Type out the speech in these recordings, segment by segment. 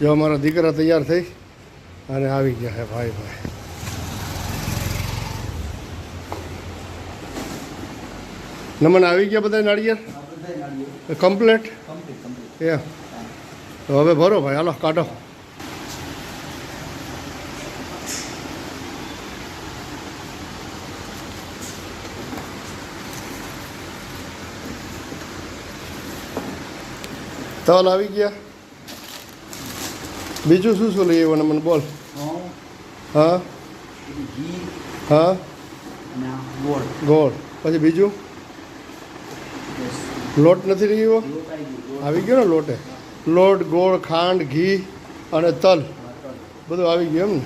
જો અમારા દીકરા તૈયાર થઈ અને આવી ગયા છે ભાઈ. નમન આવી ગયા બધા નાળિયેર કમ્પ્લેટ એ તો હવે ભરો ભાઈ, હાલો કાઢો. તલ આવી ગયા. બીજું શું શું લઈ આવ્યો મને બોલ. હા હા ગોળ. પછી બીજું લોટ નથી લઈ આવ્યો? આવી ગયો ને લોટે. લોટ, ગોળ, ખાંડ, ઘી અને તલ બધું આવી ગયું એમ ને?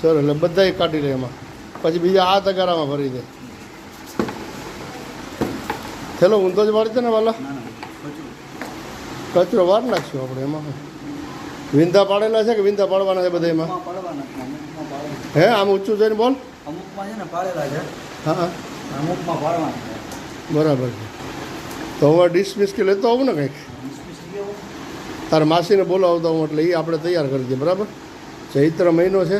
સર એટલે બધાય કાઢી લે એમાં. પછી બીજા આ તગારામાં ભરી દે. થેલો ઊંધો જ વાળશે ને વાલા? કચરો વાર નાખશું આપણે એમાં. વિંધા પાડેલા છે કે વિંધા પાડવાના છે બધા એમાં? હે આમ ઊંચું જઈને બોલ. હા બરાબર છે. તો હવે ડિસમિસ કે લેતો આવું ને કંઈક. તારા માસીને બોલાવતા હું એટલે એ આપણે તૈયાર કરી દઈએ. બરાબર. ચૈત્ર મહિનો છે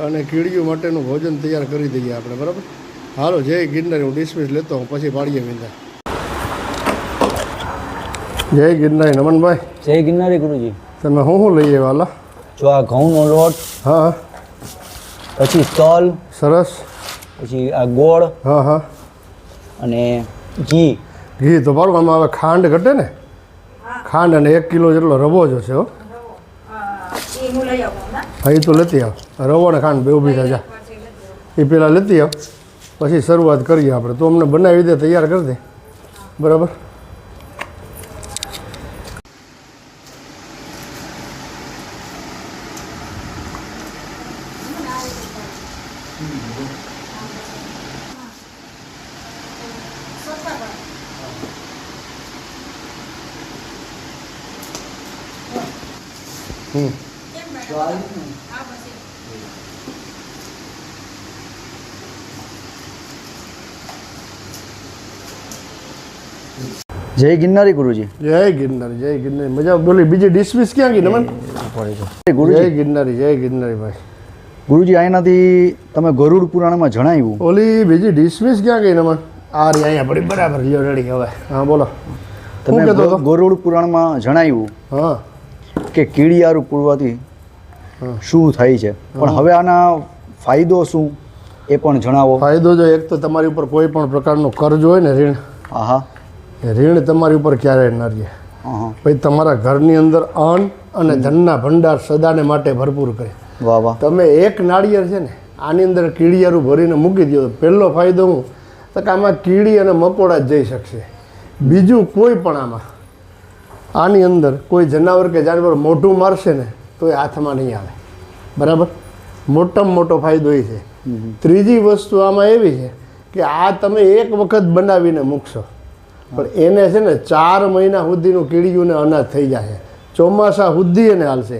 અને કીડીયું માટેનું ભોજન તૈયાર કરી દઈએ આપણે. બરાબર. હાલો જય ગિરનારી. હું ડિસમિસ લેતો હું, પછી પાડીએ વિંધા. જય ગિરનારી. નમનભાઈ જય ગિરનારી ગુરુજી. તમે શું લઈએ વાલા? જો આ ઘઉંનો લોટ, હા, પછી તલ, સરસ, પછી આ ગોળ, હા હા, અને ઘી. ઘી તો બરાબર. આમાં હવે ખાંડ ઘટે ને? ખાંડ અને 1 કિલો જેટલો રવો જોશે. હો હા એ તો લેતી આવ. રવો ને ખાંડ બે ઊભી થાય એ પહેલાં લેતી આવ, પછી શરૂઆત કરીએ આપણે. તો અમને બનાવી દે, તૈયાર કરી દે. બરાબર. જય ગિરનારી ગુરુજી. જય ગિરનારી. જય ગિરનારી. મજા બોલી. બીજી ડિસમિસ ક્યાં ગઈ નમન? જય ગિરનારી. જય ગિરનારી ભાઈ. ગુરુજી અહીંયાથી તમે ગરુડ પુરાણમાં જણાવ્યું, ઓલી બીજી ડિસમિસ ક્યાં ગઈ નમન? આ રહી અહીંયા પડી. બરાબર. લ્યો રેડી. હવે હા બોલો. તમે ગરુડ પુરાણમાં જણાવ્યું હા કે કીડિયારું પૂરવાથી શું થાય છે, પણ હવે આના ફાયદો શું એ પણ જણાવો. ફાયદો જો એક તો તમારી ઉપર કોઈ પણ પ્રકારનો કર્જ હોય ને, ઋણ, હા, ઋણ તમારી ઉપર ક્યારેય ન રહે. પછી તમારા ઘરની અંદર અન્ન અને ધનના ભંડાર સદાને માટે ભરપૂર કરે. વાહ વાહ. તમે એક નાળિયેર છે ને આની અંદર કીડિયારું ભરીને મૂકી દો. પહેલો ફાયદો હું તો કે આમાં કીડી અને મકોડા જ જઈ શકશે. બીજું કોઈ પણ આની અંદર કોઈ જનાવર કે જાનવર મોઢું મારશે ને તો એ હાથમાં નહીં આવે. બરાબર. મોટામાં મોટો ફાયદો એ છે. ત્રીજી વસ્તુ આમાં એવી છે કે આ તમે એક વખત બનાવીને મૂકશો પણ એને છે ને 4 મહિના સુધીનું કીડીયું ને અનાજ થઈ જશે. ચોમાસા સુધી એને હાલશે.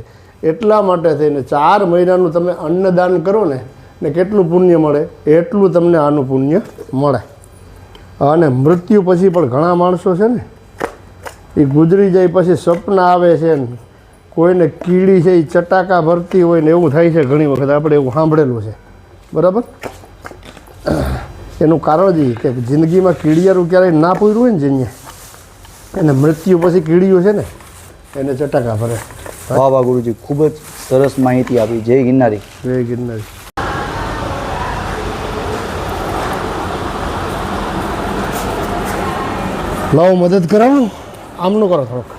એટલા માટે થઈને 4 મહિનાનું તમે અન્નદાન કરો ને કેટલું પુણ્ય મળે એટલું તમને આનું પુણ્ય મળે. અને મૃત્યુ પછી પણ ઘણા માણસો છે ને એ ગુજરી જાય પછી સપના આવે છે ને કોઈને કીડી છે એ ચટાકા ભરતી હોય ને એવું થાય છે. ઘણી વખત આપણે એવું સાંભળેલું છે. બરાબર. એનું કારણ જ કે જિંદગીમાં કીડિયારું ક્યારેય ના પૂર્યું હોય ને જેને એને મૃત્યુ પછી કીડીયું છે ને એને ચટાકા ભરે. વાહ વાહ ગુરુજી, ખૂબ જ સરસ માહિતી આપી. જય ગિરનારી. જય ગિરનારી. લાવો મદદ કરાવું. આમનું કરો થોડોક.